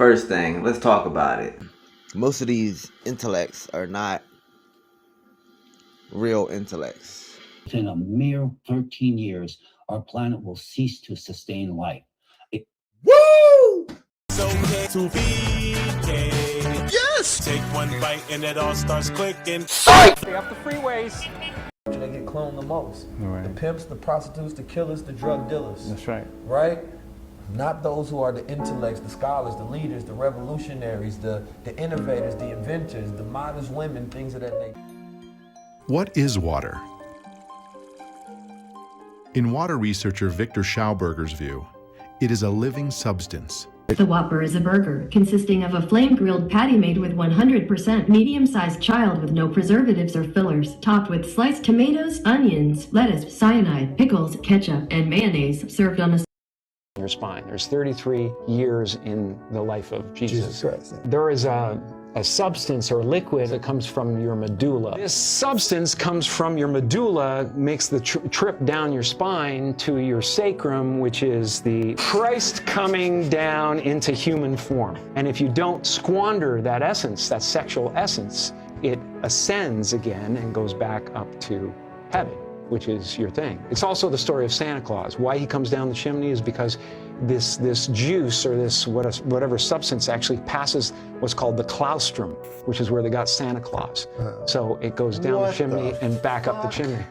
First thing, let's talk about it. Most of these intellects are not real intellects. In a mere 13 years, our planet will cease to sustain life. Woo! So to be yes! Take one bite and it all starts clicking. Stay off the freeways. They get cloned the most. Right. The pimps, the prostitutes, the killers, the drug dealers. That's right. Right? Not those who are the intellects, the scholars, the leaders, the revolutionaries, the innovators, the inventors, the modest women, things of that nature. What is water? In water researcher Victor Schauberger's view, it is a living substance. The Whopper is a burger consisting of a flame-grilled patty made with 100% medium-sized child with no preservatives or fillers, topped with sliced tomatoes, onions, lettuce, cyanide, pickles, ketchup, and mayonnaise, served on a your spine. There's 33 years in the life of Jesus. Christ. There is a substance or liquid that comes from your medulla. This substance comes from your medulla, makes the trip down your spine to your sacrum, which is the Christ coming down into human form. And if you don't squander that essence, that sexual essence, it ascends again and goes back up to heaven, which is your thing. It's also the story of Santa Claus. Why he comes down the chimney is because this juice or this whatever substance actually passes what's called the claustrum, which is where they got Santa Claus. So it goes down the chimney and back up the chimney.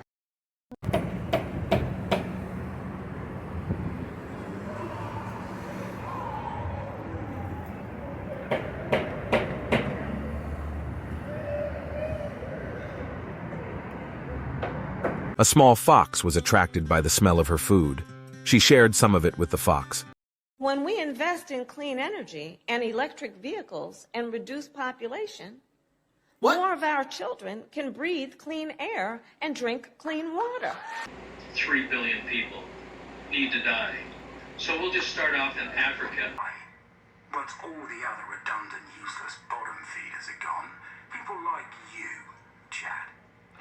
A small fox was attracted by the smell of her food. She shared some of it with the fox. When we invest in clean energy and electric vehicles and reduce population, more of our children can breathe clean air and drink clean water. 3 billion people need to die. So we'll just start off in Africa. Once all the other redundant, useless bottom feeders are gone, people like you, Chad,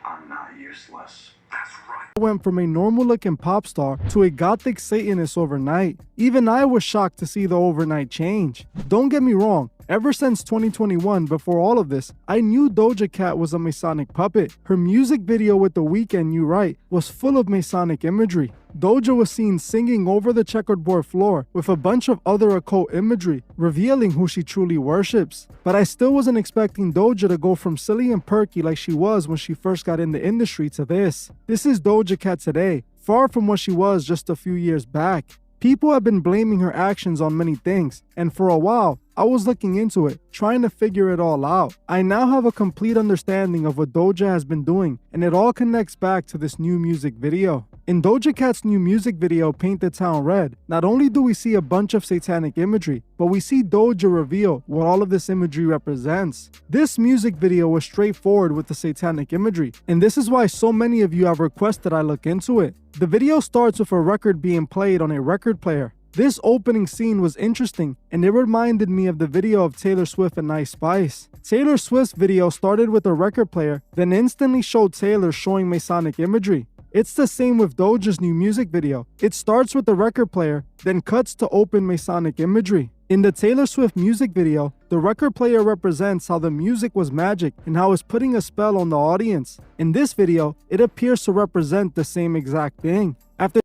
are not useless. That's right. I went from a normal-looking pop star to a gothic Satanist overnight. Even I was shocked to see the overnight change. Don't get me wrong, ever since 2021, before all of this, I knew Doja Cat was a Masonic puppet. Her music video with The Weeknd, You Right, was full of Masonic imagery. Doja was seen singing over the checkerboard floor with a bunch of other occult imagery, revealing who she truly worships. But I still wasn't expecting Doja to go from silly and perky like she was when she first got in the industry to this. This is Doja Cat today, far from what she was just a few years back. People have been blaming her actions on many things, and for a while, I was looking into it, trying to figure it all out. I now have a complete understanding of what Doja has been doing, and it all connects back to this new music video. In Doja Cat's new music video, Paint the Town Red, not only do we see a bunch of satanic imagery, but we see Doja reveal what all of this imagery represents. This music video was straightforward with the satanic imagery, and this is why so many of you have requested I look into it. The video starts with a record being played on a record player. This opening scene was interesting, and it reminded me of the video of Taylor Swift and Ice Spice. Taylor Swift's video started with a record player, then instantly showed Taylor showing Masonic imagery. It's the same with Doja's new music video. It starts with the record player, then cuts to open Masonic imagery. In the Taylor Swift music video, the record player represents how the music was magic and how it's putting a spell on the audience. In this video, it appears to represent the same exact thing. After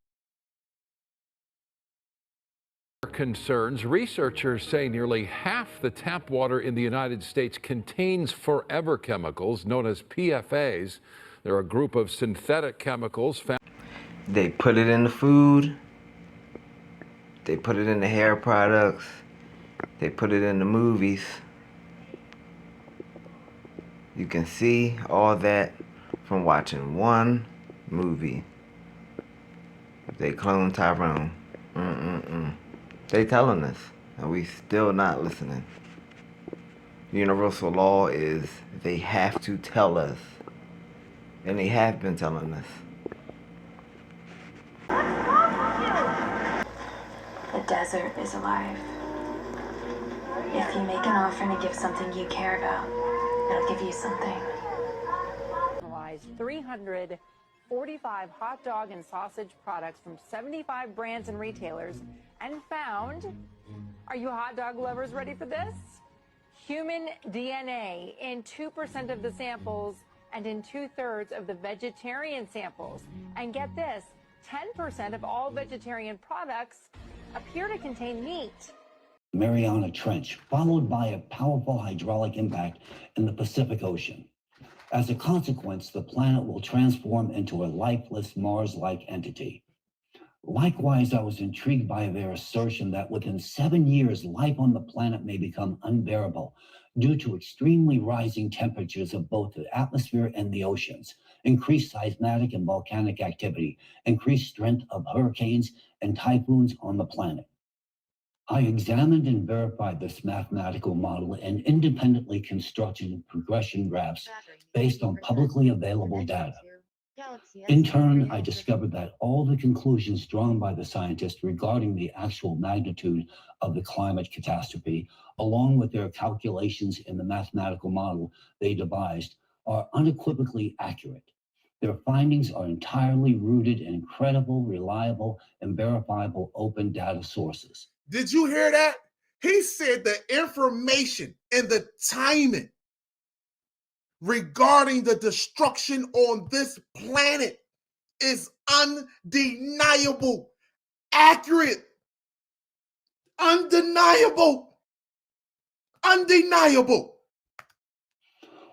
concerns, researchers say nearly half the tap water in the United States contains forever chemicals known as PFAs. They're a group of synthetic chemicals found. They put it in the food. They put it in the hair products. They put it in the movies. You can see all that from watching one movie. They clone Tyrone. They telling us, and we still not listening. Universal law is they have to tell us, and they have been telling us. The desert is alive. If you make an offer to give something you care about, it'll give you something. 345 hot dog and sausage products from 75 brands and retailers and found Are you hot dog lovers ready for this? Human DNA in 2% of the samples and in 2/3 of the vegetarian samples. And get this, 10% of all vegetarian products appear to contain meat. Mariana Trench, followed by a powerful hydraulic impact in the Pacific Ocean. As a consequence, the planet will transform into a lifeless Mars-like entity. Likewise, I was intrigued by their assertion that within 7 years, life on the planet may become unbearable due to extremely rising temperatures of both the atmosphere and the oceans, increased seismic and volcanic activity, increased strength of hurricanes and typhoons on the planet. I examined and verified this mathematical model and independently constructed progression graphs based on publicly available data. In turn, I discovered that all the conclusions drawn by the scientists regarding the actual magnitude of the climate catastrophe, along with their calculations in the mathematical model they devised, are unequivocally accurate. Their findings are entirely rooted in credible, reliable, and verifiable open data sources. Did you hear that? He said the information and the timing regarding the destruction on this planet is undeniable, accurate, undeniable.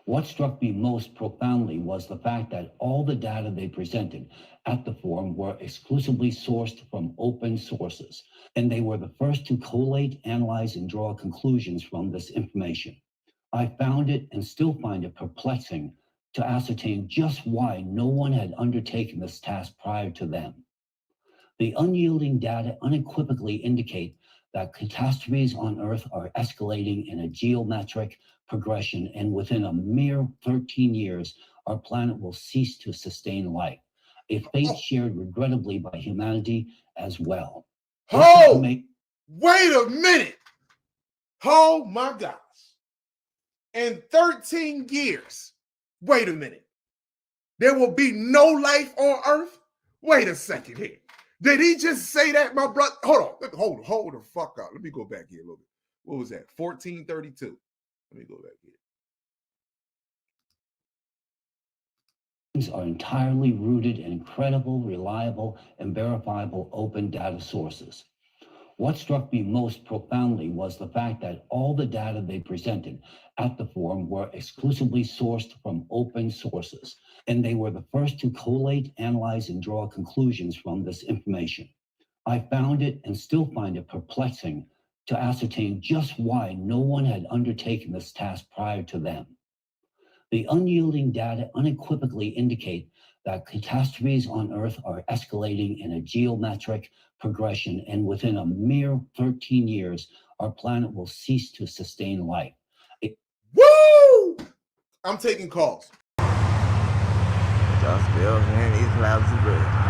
What struck me most profoundly was the fact that all the data they presented at the forum were exclusively sourced from open sources, and they were the first to collate, analyze, and draw conclusions from this information. I found it and still find it perplexing to ascertain just why no one had undertaken this task prior to them. The unyielding data unequivocally indicate that catastrophes on Earth are escalating in a geometric progression, and within a mere 13 years, our planet will cease to sustain life, a fate shared regrettably by humanity as well. Wait a minute. Oh my gosh. In 13 years, wait a minute. There will be no life on Earth? Wait a second here. Did he just say that, my brother? Hold the fuck up. Let me go back here a little bit. What was that? 1432. Let me go back here. Are entirely rooted in credible, reliable, and verifiable open data sources. What struck me most profoundly was the fact that all the data they presented at the forum were exclusively sourced from open sources, and they were the first to collate, analyze, and draw conclusions from this information. I found it and still find it perplexing to ascertain just why no one had undertaken this task prior to them. The unyielding data unequivocally indicate that catastrophes on Earth are escalating in a geometric progression, and within a mere 13 years, our planet will cease to sustain life. Woo! I'm taking calls. Y'all still hearing these clouds of bread.